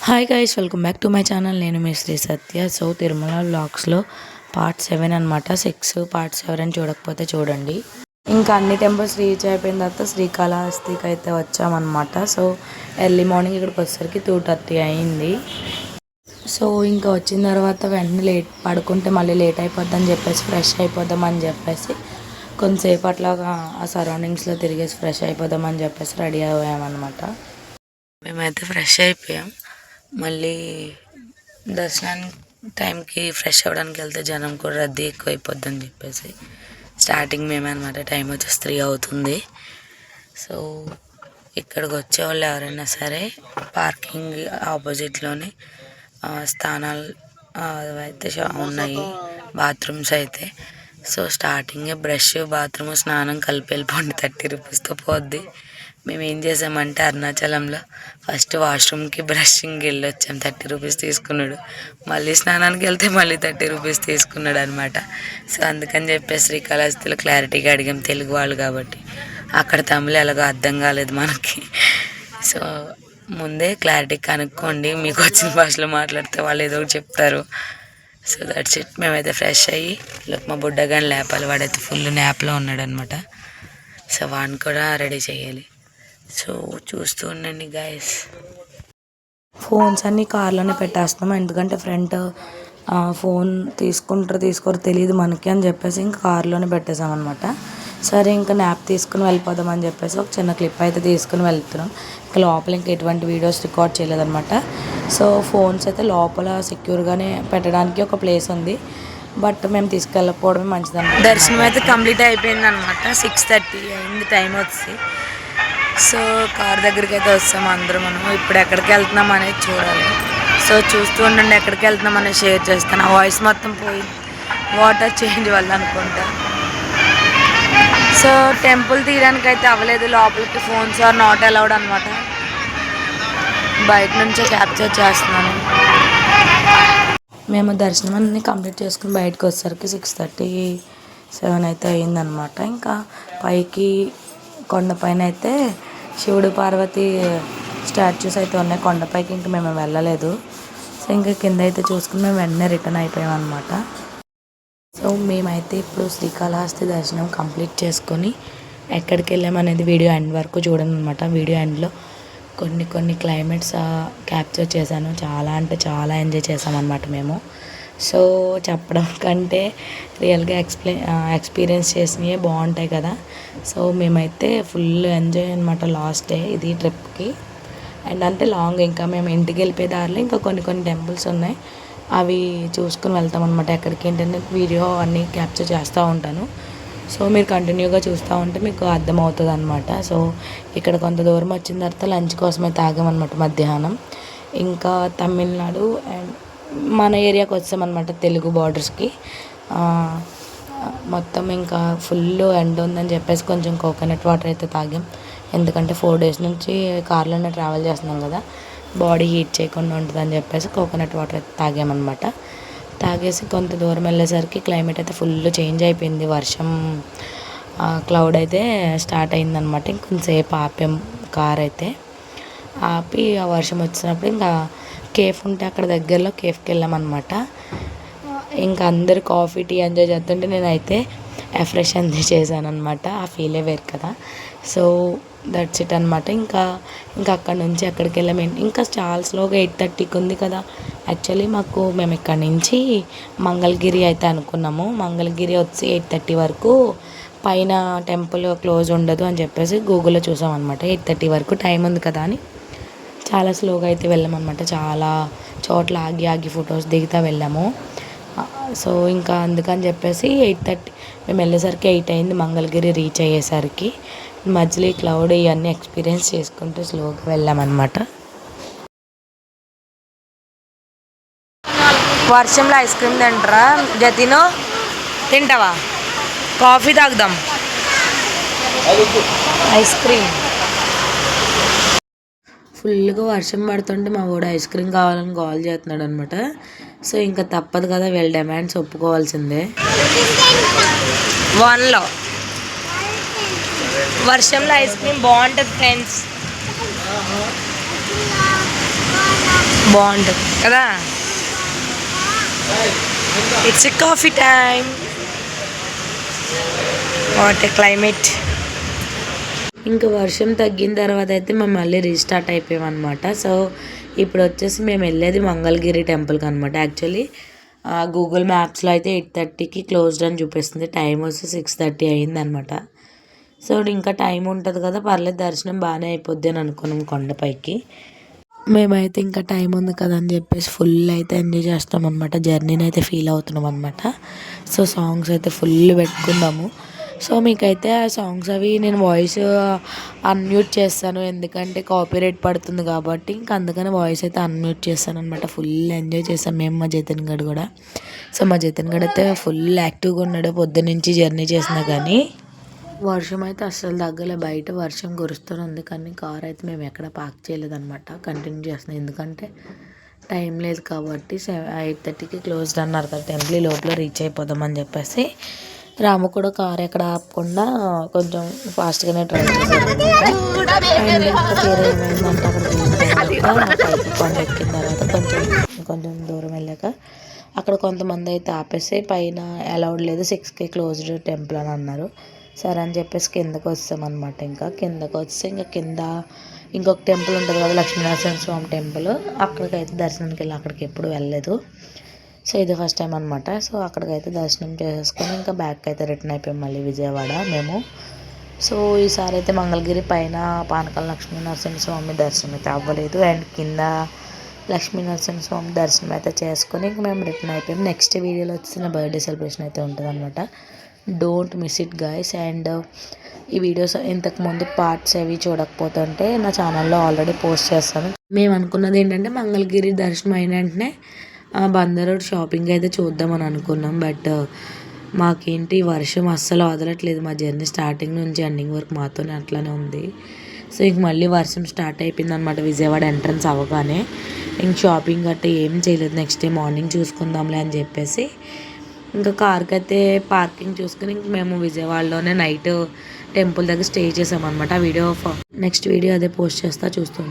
Hi guys, welcome back to my channel. నేను మీ శ్రీ సత్య. So Tirumala వ్లాగ్స్లో part 7 అనమాట. 6 part 7 చూడకపోతే చూడండి. ఇంకా అన్ని టెంపుల్స్ రీచ్ అయిపోయిన తర్వాత శ్రీకాళహస్తికి అయితే వచ్చామన్నమాట. సో ఎర్లీ మార్నింగ్ ఇక్కడికి వచ్చేసరికి 2:30 అయింది. సో ఇంకా వచ్చిన తర్వాత వెంటనే పడుకుంటే మళ్ళీ లేట్ అయిపోద్దని చెప్పేసి ఫ్రెష్ అయిపోదామని చెప్పేసి కొంతసేపు అట్లాగా ఆ సరౌండింగ్స్లో తిరిగేసి ఫ్రెష్ అయిపోదామని చెప్పేసి రెడీ అయ్యామన్నమాట. మేమైతే ఫ్రెష్ అయిపోయాం. మళ్ళీ దర్శనానికి టైంకి ఫ్రెష్ అవ్వడానికి వెళ్తే జనం కూడా రద్దీ ఎక్కువైపోద్ది అని చెప్పేసి స్టార్టింగ్ మేమే అనమాట. టైం వచ్చేసి 3 అవుతుంది. సో ఇక్కడికి వచ్చేవాళ్ళు ఎవరైనా సరే పార్కింగ్ ఆపోజిట్లోనే స్థానాలు అయితే ఉన్నాయి, బాత్రూమ్స్ అయితే. సో స్టార్టింగే బ్రష్, బాత్రూమ్, స్నానం కలిపి వెళ్ళిపోండి, 30 రూపీస్తో పోద్ది. మేము ఏం చేసామంటే అరుణాచలంలో ఫస్ట్ వాష్రూమ్కి బ్రషింగ్కి వెళ్ళి వచ్చాం. 30 రూపీస్ తీసుకున్నాడు. మళ్ళీ స్నానానికి వెళ్తే మళ్ళీ 30 రూపీస్ తీసుకున్నాడు అనమాట. సో అందుకని చెప్పేసి శ్రీకాళహస్తిలో క్లారిటీగా అడిగాం, తెలుగు వాళ్ళు కాబట్టి. అక్కడ తమిళ ఎలాగో అర్థం కాలేదు మనకి. సో ముందే క్లారిటీ కనుక్కోండి, మీకు వచ్చిన భాషలో మాట్లాడితే వాళ్ళు ఏదో ఒకటి చెప్తారు. So that's it. మేమైతే ఫ్రెష్ అయ్యి మా బుడ్డగాని లేపాలి. వాడైతే ఫుల్ న్యాప్లో ఉన్నాడు అనమాట. సో వాడిని కూడా రెడీ చేయాలి. సో చూస్తూ ఉండండి గైస్. ఫోన్స్ అన్నీ కార్లోనే పెట్టేస్తున్నాం, ఎందుకంటే ఫ్రంట్ ఫోన్ తీసుకోరు తెలియదు మనకి అని చెప్పేసి ఇంకా కార్లోనే పెట్టేసామన్నమాట. సరే ఇంకా న్యాప్ తీసుకుని వెళ్ళిపోదామని చెప్పేసి ఒక చిన్న క్లిప్ అయితే తీసుకుని వెళ్తున్నాం. ఇంకా లోపల ఇంకా ఎటువంటి వీడియోస్ రికార్డ్ చేయలేదన్నమాట. సో ఫోన్స్ అయితే లోపల సెక్యూర్గానే పెట్టడానికి ఒక ప్లేస్ ఉంది, బట్ మేము తీసుకెళ్ళకపోవడమే మంచిదన్నమాట. దర్శనం అయితే కంప్లీట్ అయిపోయింది అనమాట. 6:30 అయింది టైం వచ్చి. సో కార్ దగ్గరికి అయితే వస్తాం అందరం. మనం ఇప్పుడు ఎక్కడికి వెళ్తున్నాం అనేది చూడాలి. సో చూస్తూ ఉండండి, ఎక్కడికి వెళ్తున్నాం అనేది షేర్ చేస్తాను. ఆ వాయిస్ మొత్తం పోయి వాటర్ చేంజ్ వల్ల అనుకుంటా. సో టెంపుల్ తీయడానికి అయితే అవ్వలేదు, లోపలికి ఫోన్స్ ఆర్ నాట్ అలౌడ్ అనమాట. బయట నుంచే క్యాప్చర్ చేస్తున్నాను. మేము దర్శనం అన్ని కంప్లీట్ చేసుకుని బయటకు వచ్చేసరికి 6:37 అయితే అయ్యిందనమాట. ఇంకా పైకి కొండపైన అయితే శివుడు పార్వతి స్టాచ్యూస్ అయితే ఉన్నాయి కొండపైకి. ఇంకా మేము వెళ్ళలేదు. సో ఇంకా కింద అయితే చూసుకుని మేము వెంటనే రిటర్న్ అయిపోయాం అనమాట. సో మేమైతే ఇప్పుడు శ్రీకాళహస్తి దర్శనం కంప్లీట్ చేసుకొని ఎక్కడికి వెళ్ళామనేది వీడియో ఎండ్ వరకు చూడండి అనమాట. వీడియో ఎండ్లో కొన్ని క్లైమేట్స్ క్యాప్చర్ చేశాను. చాలా అంటే చాలా ఎంజాయ్ చేసామన్నమాట మేము. సో చెప్పడం కంటే రియల్గా ఎక్స్పీరియన్స్ చేసినవి బాగుంటాయి కదా. సో మేమైతే ఫుల్ ఎంజాయ్ అనమాట లాస్ట్ డే ఇది ట్రిప్కి. అండ్ అంటే లాంగ్ ఇంకా మేము ఇంటికి వెళ్ళిపోయే దారిలో ఇంకా కొన్ని టెంపుల్స్ ఉన్నాయి, అవి చూసుకుని వెళ్తాం అనమాట. ఎక్కడికి ఏంటంటే వీడియో అన్నీ క్యాప్చర్ చేస్తూ ఉంటాను. సో మీరు కంటిన్యూగా చూస్తూ ఉంటే మీకు అర్థమవుతుంది అనమాట. సో ఇక్కడ కొంత దూరం వచ్చిన తర్వాత లంచ్ కోసమే తాగామన్నమాట మధ్యాహ్నం. ఇంకా తమిళనాడు అండ్ మన ఏరియాకి వచ్చామన్నమాట, తెలుగు బార్డర్స్కి. మొత్తం ఇంకా ఫుల్ ఎండ ఉందని చెప్పేసి కొంచెం కోకోనట్ వాటర్ అయితే తాగాం, ఎందుకంటే 4 days నుంచి కార్లోనే ట్రావెల్ చేస్తున్నాం కదా, బాడీ హీట్ చేయకుండా ఉంటుందని చెప్పేసి కోకోనట్ వాటర్ అయితే తాగామన్నమాట. తాగేసి కొంత దూరం వెళ్ళేసరికి క్లైమేట్ అయితే ఫుల్ చేంజ్ అయిపోయింది. వర్షం క్లౌడ్ అయితే స్టార్ట్ అయిందనమాట. ఇంకొంచెంసేపు ఆపాం కార్ అయితే. ఆపి ఆ వర్షం వచ్చినప్పుడు ఇంకా కేఫ్ ఉంటే అక్కడ దగ్గరలో కేఫ్కి వెళ్ళామన్నమాట. ఇంకా అందరు కాఫీ టీ ఎంజాయ్ చేస్తుంటే నేనైతే ఫ్రెష్ ఎంజాయ్ చేశాను అనమాట. ఆ ఫీలే వేరు కదా. సో దట్స్ ఇట్ అనమాట. ఇంకా అక్కడ నుంచి అక్కడికి వెళ్ళాము. ఇంకా చాలా స్లోగా 8:30కి ఉంది కదా. యాక్చువల్లీ మేము ఇక్కడ నుంచి మంగళగిరి అయితే అనుకున్నాము. మంగళగిరి వచ్చి 8:30 వరకు, పైన టెంపుల్ క్లోజ్ ఉండదు అని చెప్పేసి గూగుల్లో చూసామన్నమాట. 8:30 వరకు టైం ఉంది కదా అని చాలా స్లోగా అయితే వెళ్ళామన్నమాట. చాలా చోట్ల ఆగి ఫొటోస్ దిగుతూ వెళ్ళాము. సో ఇంకా అందుకని చెప్పేసి 8:30 మేము వెళ్ళేసరికి 8 అయింది మంగళగిరి రీచ్ అయ్యేసరికి. మధ్యలో క్లౌడ్ ఇవన్నీ ఎక్స్పీరియన్స్ చేసుకుంటూ స్లోగా వెళ్ళామన్నమాట. వర్షంలో ఐస్ క్రీమ్ తింటారా జతిను? తింటావా? కాఫీ తాగుదాం. ఐస్ క్రీమ్ ఫుల్గా వర్షం పడుతుంటే మా వాడు ఐస్ క్రీమ్ కావాలని కాల్ చేస్తున్నాడు అనమాట. సో ఇంకా తప్పదు కదా, వీళ్ళ డిమాండ్స్ ఒప్పుకోవాల్సిందే. 1లో వర్షంలో ఐస్ క్రీమ్ బాగుంటుంది ఫ్రెండ్స్. బాగుంటుంది కదా. It's coffee time. What a climate. ఇంకా వర్షం తగ్గిన తర్వాత అయితే మేము మళ్ళీ రీస్టార్ట్ అయిపోయామన్నమాట. సో ఇప్పుడు వచ్చేసి మేము వెళ్ళేది మంగళగిరి టెంపుల్కి అనమాట. యాక్చువల్లీ గూగుల్ మ్యాప్స్లో అయితే 8:30కి క్లోజ్డ్ అని చూపిస్తుంది, టైం వచ్చి 6:30 అయిందనమాట. సో ఇంకా టైం ఉంటుంది కదా, పర్లేదు దర్శనం బాగానే అయిపోద్ది అని అనుకున్నాం కొండపైకి. మేమైతే ఇంకా టైం ఉంది కదా అని చెప్పేసి ఫుల్ అయితే ఎంజాయ్ చేస్తాం అనమాట. జర్నీని అయితే ఫీల్ అవుతున్నాం అనమాట. సో సాంగ్స్ అయితే ఫుల్ పెట్టుకున్నాము. సో మీకైతే ఆ సాంగ్స్ అవి నేను వాయిస్ అన్మ్యూట్ చేస్తాను, ఎందుకంటే కాపీరైట్ పడుతుంది కాబట్టి. ఇంకా అందుకని వాయిస్ అయితే అన్మ్యూట్ చేస్తాను అనమాట. ఫుల్ ఎంజాయ్ చేస్తాం మేము, మా జతన్ గడ్ కూడా. సో మా జతన్ గడ్ అయితే ఫుల్ యాక్టివ్గా ఉన్నాడు పొద్దునుంచి జర్నీ చేసినా కానీ. వర్షం అయితే అస్సలు తగ్గలే, బయట వర్షం కురుస్తుంది. కానీ కార్ అయితే మేము ఎక్కడ పార్క్ చేయలేదన్నమాట, కంటిన్యూ చేస్తున్నాం. ఎందుకంటే టైం లేదు కాబట్టి. 8:30కి క్లోజ్డ్ అన్నారు కదా టెంపుల్, లోపల రీచ్ అయిపోదామని చెప్పేసి రాము కూడా కార్ ఎక్కడ ఆపకుండా కొంచెం ఫాస్ట్గానే డ్రైవ్ చేశారు. అండ్ ఇంకా తీరా ఏమైందంటే అక్కడికి కొండ ఎక్కిన తర్వాత కొంచెం దూరం వెళ్ళాక అక్కడ కొంతమంది అయితే ఆపేసి పైన అలౌడ్ లేదు, 6కి క్లోజ్డ్ టెంపుల్ అని అన్నారు. సరే అని చెప్పేసి కిందకు వస్తామన్నమాట. ఇంకా కిందకు వస్తే ఇంకా కింద ఇంకొక టెంపుల్ ఉంటుంది కదా, లక్ష్మీనరసింహ స్వామి టెంపుల్. అక్కడికైతే దర్శనానికి వెళ్ళి అక్కడికి ఎప్పుడు వెళ్ళలేదు. సో ఇది ఫస్ట్ టైం అనమాట. సో అక్కడికైతే దర్శనం చేసేసుకొని ఇంకా బ్యాక్ అయితే రిటర్న్ అయిపోయాం మళ్ళీ విజయవాడ మేము. సో ఈసారి అయితే మంగళగిరి పైన పానకాల లక్ష్మీనరసింహ స్వామి దర్శనం అయితే అవ్వలేదు. అండ్ కింద లక్ష్మీనరసింహ స్వామి దర్శనం అయితే చేసుకొని ఇంక మేము రిటర్న్ అయిపోయాం. నెక్స్ట్ వీడియోలో వచ్చి నా బర్త్డే సెలబ్రేషన్ అయితే ఉంటుంది అనమాట. Don't miss it guys. And ఈ వీడియోస్ ఇంతకుముందు పార్ట్స్ అవి చూడకపోతుంటే నా ఛానల్లో ఆల్రెడీ పోస్ట్ చేస్తాను. మేము అనుకున్నది ఏంటంటే మంగళగిరి దర్శనం అయిన వెంటనే బందర్ రోడ్ షాపింగ్ అయితే చూద్దామని అనుకున్నాం. బట్ మాకేంటి వర్షం అస్సలు వదలట్లేదు. మా జర్నీ స్టార్టింగ్ నుంచి ఎండింగ్ వరకు మాతోనే అట్లానే ఉంది. సో ఇంక మళ్ళీ వర్షం స్టార్ట్ అయిపోయింది అనమాట విజయవాడ ఎంట్రన్స్ అవ్వగానే. ఇంక షాపింగ్ గట్రా ఏం చేయలేదు, నెక్స్ట్ డే మార్నింగ్ చూసుకుందాంలే అని చెప్పేసి ఇంకా కార్కి అయితే పార్కింగ్ చూసుకుని ఇంక మేము విజయవాడలోనే నైట్ టెంపుల్ దగ్గర స్టే చేసామన్నమాట. ఆ వీడియో నెక్స్ట్ వీడియో అదే పోస్ట్ చేస్తా చూస్తుంది.